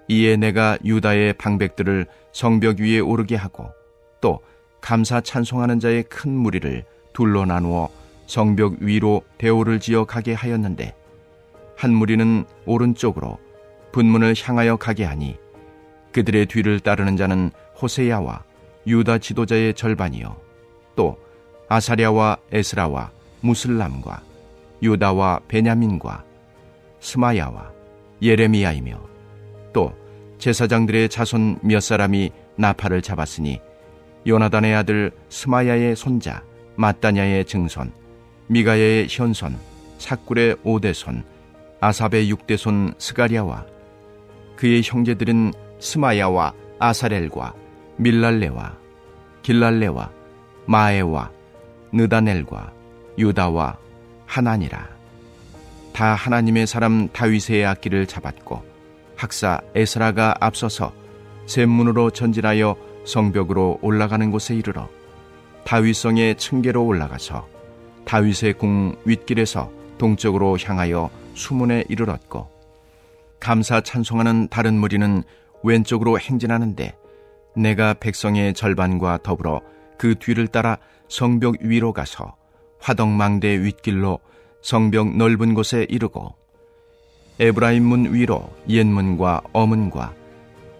이에 내가 유다의 방백들을 성벽 위에 오르게 하고 또 감사 찬송하는 자의 큰 무리를 둘로 나누어 성벽 위로 대오를 지어 가게 하였는데 한 무리는 오른쪽으로 분문을 향하여 가게 하니 그들의 뒤를 따르는 자는 호세야와 유다 지도자의 절반이요 또 아사랴와 에스라와 무슬람과 유다와 베냐민과 스마야와 예레미야이며 또 제사장들의 자손 몇 사람이 나팔을 잡았으니 요나단의 아들 스마야의 손자 마따냐의 증손 미가야의 현손 삭굴의 5대손 아삽의 6대손 스가랴와 그의 형제들은 스마야와 아사렐과 밀랄레와 길랄레와 마에와 느다넬과 유다와 하나니라. 다 하나님의 사람 다윗의 악기를 잡았고 학사 에스라가 앞서서 샘문으로 전진하여 성벽으로 올라가는 곳에 이르러 다윗성의 층계로 올라가서 다윗의 궁 윗길에서 동쪽으로 향하여 수문에 이르렀고 감사 찬송하는 다른 무리는 왼쪽으로 행진하는데 내가 백성의 절반과 더불어 그 뒤를 따라 성벽 위로 가서 화덕망대 윗길로 성벽 넓은 곳에 이르고 에브라임 문 위로 옛문과 어문과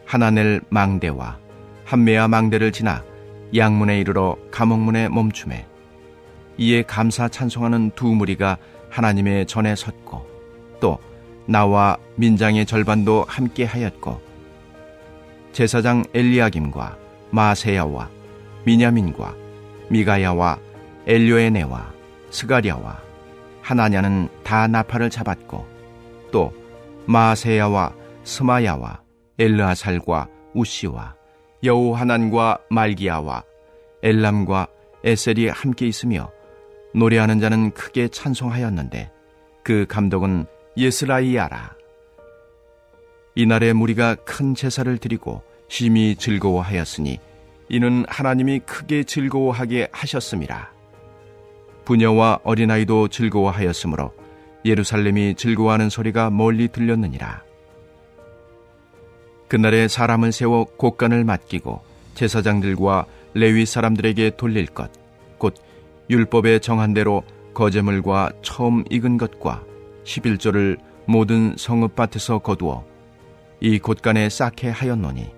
하나넬 망대와 함메아 망대를 지나 양문에 이르러 감옥문에 멈추매 이에 감사 찬송하는 두 무리가 하나님의 전에 섰고 또 나와 민장의 절반도 함께 하였고 제사장 엘리야김과 마세야와 미냐민과 미가야와 엘료에네와 스가랴와 하나냐는 다 나팔을 잡았고 또 마세야와 스마야와 엘르아살과 우시와 여호하난과 말기야와 엘람과 에셀이 함께 있으며 노래하는 자는 크게 찬송하였는데 그 감독은 예스라이야라. 이날에 무리가 큰 제사를 드리고 심히 즐거워하였으니 이는 하나님이 크게 즐거워하게 하셨음이라. 부녀와 어린아이도 즐거워하였으므로 예루살렘이 즐거워하는 소리가 멀리 들렸느니라. 그날에 사람을 세워 곡간을 맡기고 제사장들과 레위 사람들에게 돌릴 것, 곧 율법에 정한 대로 거제물과 처음 익은 것과 11조를 모든 성읍밭에서 거두어 이 곳간에 쌓게 하였노니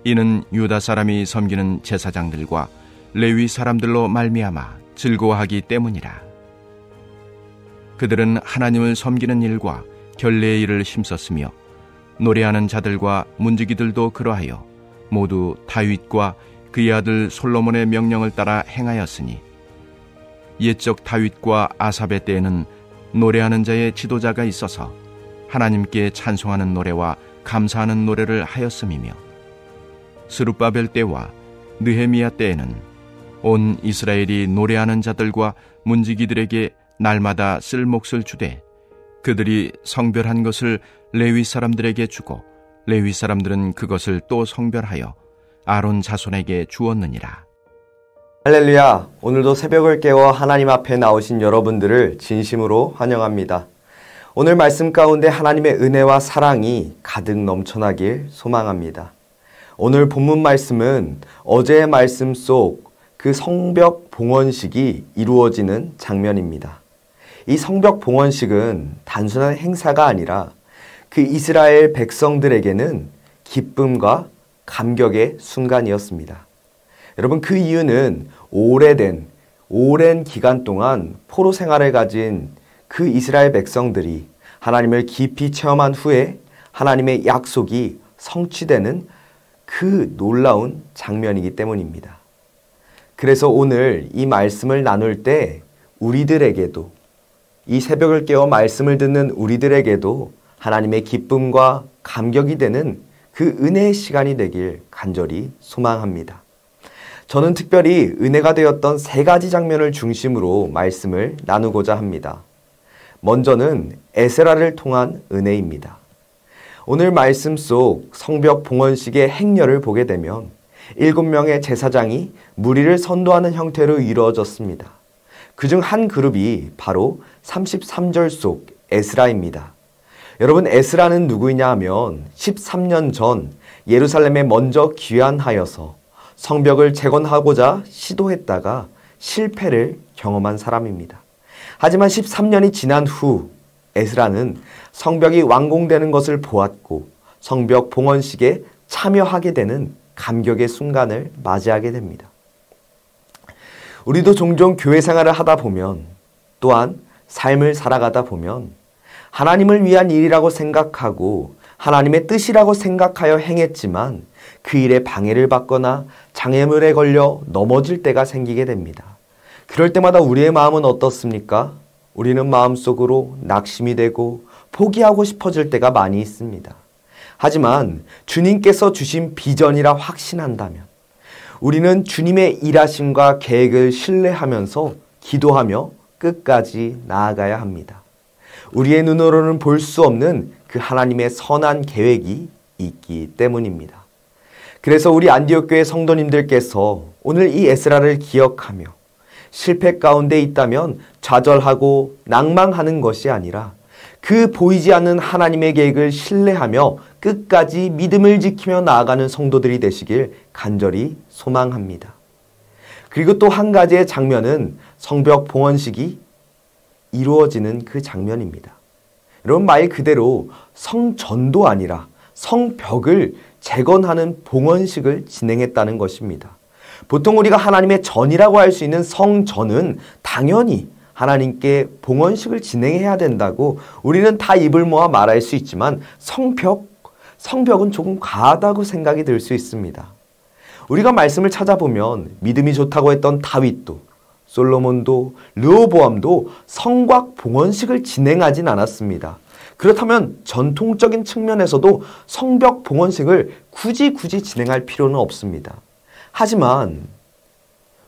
이는 유다 사람이 섬기는 제사장들과 레위 사람들로 말미암아 즐거워하기 때문이라. 그들은 하나님을 섬기는 일과 결례의 일을 힘썼으며 노래하는 자들과 문지기들도 그러하여 모두 다윗과 그의 아들 솔로몬의 명령을 따라 행하였으니 옛적 다윗과 아삽의 때에는 노래하는 자의 지도자가 있어서 하나님께 찬송하는 노래와 감사하는 노래를 하였음이며 스룹바벨 때와 느헤미야 때에는 온 이스라엘이 노래하는 자들과 문지기들에게 날마다 쓸 몫을 주되 그들이 성별한 것을 레위 사람들에게 주고 레위 사람들은 그것을 또 성별하여 아론 자손에게 주었느니라. 할렐루야! 오늘도 새벽을 깨워 하나님 앞에 나오신 여러분들을 진심으로 환영합니다. 오늘 말씀 가운데 하나님의 은혜와 사랑이 가득 넘쳐나길 소망합니다. 오늘 본문 말씀은 어제의 말씀 속 그 성벽 봉헌식이 이루어지는 장면입니다. 이 성벽 봉헌식은 단순한 행사가 아니라 그 이스라엘 백성들에게는 기쁨과 감격의 순간이었습니다. 여러분, 그 이유는 오랜 기간 동안 포로 생활을 가진 그 이스라엘 백성들이 하나님을 깊이 체험한 후에 하나님의 약속이 성취되는 그 놀라운 장면이기 때문입니다. 그래서 오늘 이 말씀을 나눌 때 우리들에게도, 이 새벽을 깨워 말씀을 듣는 우리들에게도 하나님의 기쁨과 감격이 되는 그 은혜의 시간이 되길 간절히 소망합니다. 저는 특별히 은혜가 되었던 세 가지 장면을 중심으로 말씀을 나누고자 합니다. 먼저는 에스라를 통한 은혜입니다. 오늘 말씀 속 성벽 봉헌식의 행렬을 보게 되면 7명의 제사장이 무리를 선도하는 형태로 이루어졌습니다. 그중 한 그룹이 바로 33절 속 에스라입니다. 여러분, 에스라는 누구이냐 하면 13년 전 예루살렘에 먼저 귀환하여서 성벽을 재건하고자 시도했다가 실패를 경험한 사람입니다. 하지만 13년이 지난 후 에스라는 성벽이 완공되는 것을 보았고 성벽 봉헌식에 참여하게 되는 감격의 순간을 맞이하게 됩니다. 우리도 종종 교회 생활을 하다 보면, 또한 삶을 살아가다 보면 하나님을 위한 일이라고 생각하고 하나님의 뜻이라고 생각하여 행했지만 그 일에 방해를 받거나 장애물에 걸려 넘어질 때가 생기게 됩니다. 그럴 때마다 우리의 마음은 어떻습니까? 우리는 마음속으로 낙심이 되고 포기하고 싶어질 때가 많이 있습니다. 하지만 주님께서 주신 비전이라 확신한다면 우리는 주님의 일하심과 계획을 신뢰하면서 기도하며 끝까지 나아가야 합니다. 우리의 눈으로는 볼 수 없는 그 하나님의 선한 계획이 있기 때문입니다. 그래서 우리 안디옥 교회 성도님들께서 오늘 이 에스라를 기억하며 실패 가운데 있다면 좌절하고 낭망하는 것이 아니라 그 보이지 않는 하나님의 계획을 신뢰하며 끝까지 믿음을 지키며 나아가는 성도들이 되시길 간절히 소망합니다. 그리고 또 한 가지의 장면은 성벽 봉헌식이 이루어지는 그 장면입니다. 여러분, 말 그대로 성전도 아니라 성벽을 재건하는 봉헌식을 진행했다는 것입니다. 보통 우리가 하나님의 전이라고 할 수 있는 성전은 당연히 하나님께 봉헌식을 진행해야 된다고 우리는 다 입을 모아 말할 수 있지만 성벽은 조금 과하다고 생각이 들 수 있습니다. 우리가 말씀을 찾아보면 믿음이 좋다고 했던 다윗도, 솔로몬도, 르호보암도 성곽 봉헌식을 진행하진 않았습니다. 그렇다면 전통적인 측면에서도 성벽 봉헌식을 굳이 진행할 필요는 없습니다. 하지만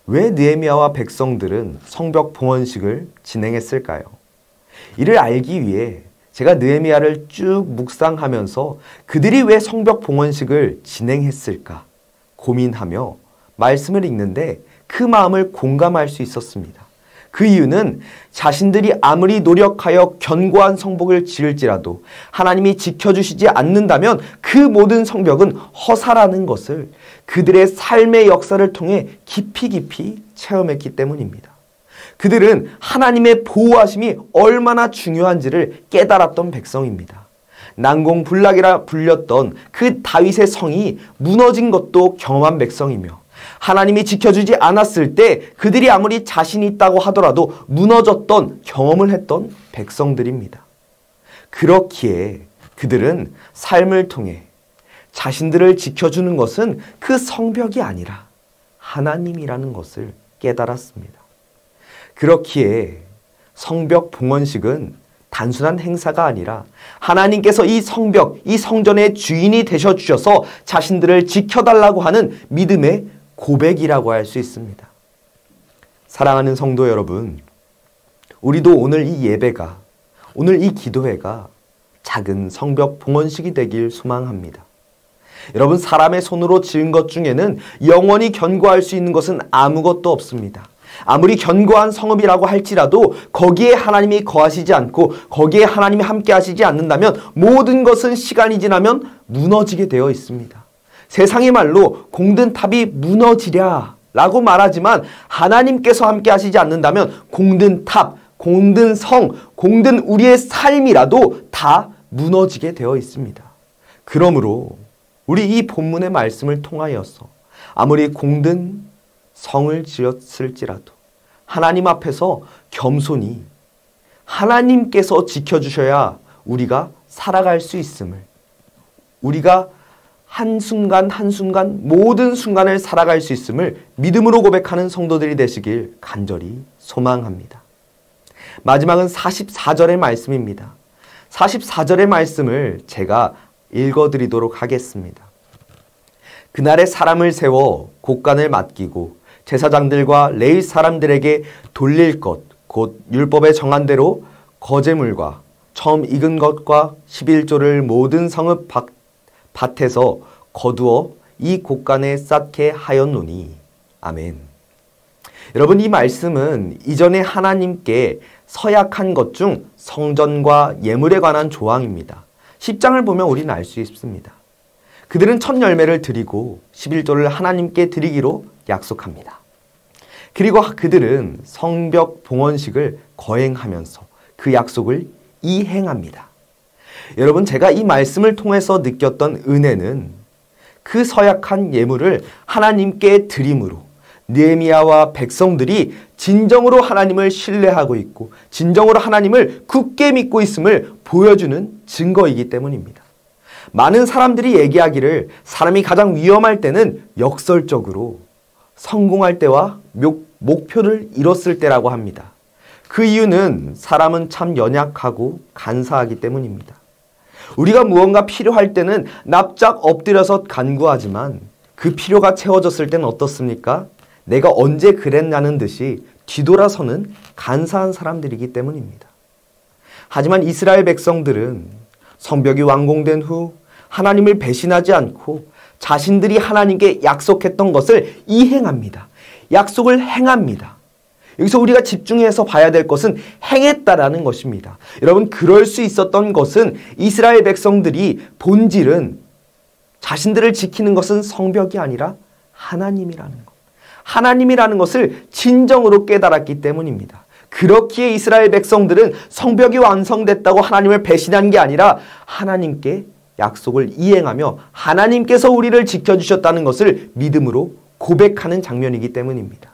왜 느헤미야와 백성들은 성벽 봉헌식을 진행했을까요? 이를 알기 위해 제가 느헤미야를 쭉 묵상하면서 그들이 왜 성벽 봉헌식을 진행했을까 고민하며 말씀을 읽는데 그 마음을 공감할 수 있었습니다. 그 이유는 자신들이 아무리 노력하여 견고한 성벽을 지을지라도 하나님이 지켜주시지 않는다면 그 모든 성벽은 허사라는 것을 그들의 삶의 역사를 통해 깊이 체험했기 때문입니다. 그들은 하나님의 보호하심이 얼마나 중요한지를 깨달았던 백성입니다. 난공불락이라 불렸던 그 다윗의 성이 무너진 것도 경험한 백성이며 하나님이 지켜주지 않았을 때 그들이 아무리 자신이 있다고 하더라도 무너졌던 경험을 했던 백성들입니다. 그렇기에 그들은 삶을 통해 자신들을 지켜주는 것은 그 성벽이 아니라 하나님이라는 것을 깨달았습니다. 그렇기에 성벽 봉헌식은 단순한 행사가 아니라 하나님께서 이 성벽, 이 성전의 주인이 되셔주셔서 자신들을 지켜달라고 하는 믿음의 고백이라고 할 수 있습니다. 사랑하는 성도 여러분, 우리도 오늘 이 예배가, 오늘 이 기도회가 작은 성벽 봉헌식이 되길 소망합니다. 여러분, 사람의 손으로 지은 것 중에는 영원히 견고할 수 있는 것은 아무것도 없습니다. 아무리 견고한 성읍이라고 할지라도 거기에 하나님이 거하시지 않고 거기에 하나님이 함께 하시지 않는다면 모든 것은 시간이 지나면 무너지게 되어 있습니다. 세상의 말로 공든 탑이 무너지랴 라고 말하지만 하나님께서 함께 하시지 않는다면 공든 탑, 공든 성, 공든 우리의 삶이라도 다 무너지게 되어 있습니다. 그러므로 우리 이 본문의 말씀을 통하여서 아무리 공든 성을 지었을지라도 하나님 앞에서 겸손히 하나님께서 지켜주셔야 우리가 살아갈 수 있음을, 우리가 한순간 한순간 모든 순간을 살아갈 수 있음을 믿음으로 고백하는 성도들이 되시길 간절히 소망합니다. 마지막은 44절의 말씀입니다. 44절의 말씀을 제가 읽어드리도록 하겠습니다. 그날에 사람을 세워 곡간을 맡기고 제사장들과 레위 사람들에게 돌릴 것, 곧 율법에 정한 대로 거제물과 처음 익은 것과 11조를 모든 성읍 밭에서 거두어 이 곡간에 쌓게 하였노니. 아멘. 여러분, 이 말씀은 이전에 하나님께 서약한 것 중 성전과 예물에 관한 조항입니다. 10장을 보면 우리는 알 수 있습니다. 그들은 첫 열매를 드리고 11조를 하나님께 드리기로 약속합니다. 그리고 그들은 성벽 봉헌식을 거행하면서 그 약속을 이행합니다. 여러분, 제가 이 말씀을 통해서 느꼈던 은혜는 그 서약한 예물을 하나님께 드림으로 느헤미야와 백성들이 진정으로 하나님을 신뢰하고 있고 진정으로 하나님을 굳게 믿고 있음을 보여주는 증거이기 때문입니다. 많은 사람들이 얘기하기를 사람이 가장 위험할 때는 역설적으로 성공할 때와 목표를 이뤘을 때라고 합니다. 그 이유는 사람은 참 연약하고 간사하기 때문입니다. 우리가 무언가 필요할 때는 납작 엎드려서 간구하지만 그 필요가 채워졌을 때는 어떻습니까? 내가 언제 그랬냐는 듯이 뒤돌아서는 간사한 사람들이기 때문입니다. 하지만 이스라엘 백성들은 성벽이 완공된 후 하나님을 배신하지 않고 자신들이 하나님께 약속했던 것을 이행합니다. 약속을 행합니다. 여기서 우리가 집중해서 봐야 될 것은 행했다라는 것입니다. 여러분, 그럴 수 있었던 것은 이스라엘 백성들이 본질은 자신들을 지키는 것은 성벽이 아니라 하나님이라는 것. 하나님이라는 것을 진정으로 깨달았기 때문입니다. 그렇기에 이스라엘 백성들은 성벽이 완성됐다고 하나님을 배신한 게 아니라 하나님께 약속을 이행하며 하나님께서 우리를 지켜주셨다는 것을 믿음으로 고백하는 장면이기 때문입니다.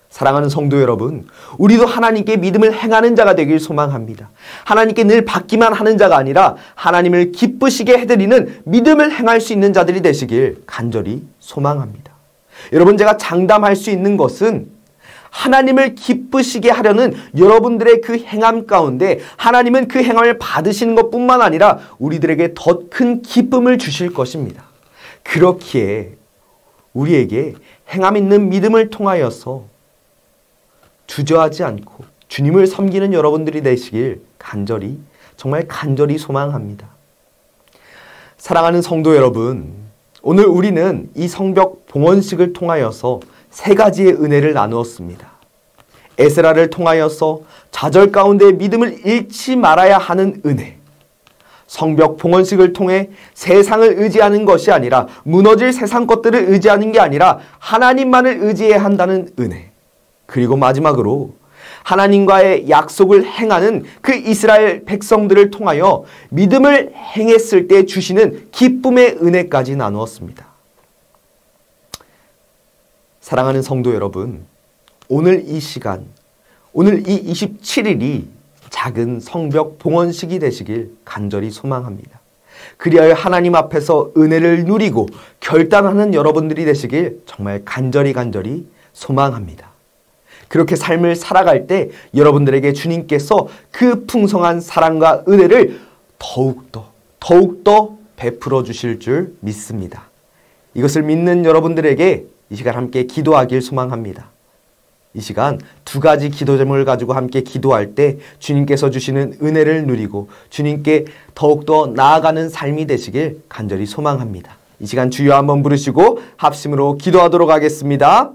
사랑하는 성도 여러분, 우리도 하나님께 믿음을 행하는 자가 되길 소망합니다. 하나님께 늘 받기만 하는 자가 아니라 하나님을 기쁘시게 해드리는 믿음을 행할 수 있는 자들이 되시길 간절히 소망합니다. 여러분, 제가 장담할 수 있는 것은 하나님을 기쁘시게 하려는 여러분들의 그 행함 가운데 하나님은 그 행함을 받으시는 것뿐만 아니라 우리들에게 더 큰 기쁨을 주실 것입니다. 그렇기에 우리에게 행함 있는 믿음을 통하여서 주저하지 않고 주님을 섬기는 여러분들이 되시길 간절히, 정말 간절히 소망합니다. 사랑하는 성도 여러분, 오늘 우리는 이 성벽 봉헌식을 통하여서 세 가지의 은혜를 나누었습니다. 에스라를 통하여서 좌절 가운데 믿음을 잃지 말아야 하는 은혜, 성벽 봉헌식을 통해 세상을 의지하는 것이 아니라 무너질 세상 것들을 의지하는 게 아니라 하나님만을 의지해야 한다는 은혜, 그리고 마지막으로 하나님과의 약속을 행하는 그 이스라엘 백성들을 통하여 믿음을 행했을 때 주시는 기쁨의 은혜까지 나누었습니다. 사랑하는 성도 여러분, 오늘 이 시간, 오늘 이 27일이 작은 성벽 봉헌식이 되시길 간절히 소망합니다. 그리하여 하나님 앞에서 은혜를 누리고 결단하는 여러분들이 되시길 정말 간절히 소망합니다. 그렇게 삶을 살아갈 때 여러분들에게 주님께서 그 풍성한 사랑과 은혜를 더욱더 베풀어 주실 줄 믿습니다. 이것을 믿는 여러분들에게 이 시간 함께 기도하길 소망합니다. 이 시간 두 가지 기도 제목을 가지고 함께 기도할 때 주님께서 주시는 은혜를 누리고 주님께 더욱더 나아가는 삶이 되시길 간절히 소망합니다. 이 시간 주여 한번 부르시고 합심으로 기도하도록 하겠습니다.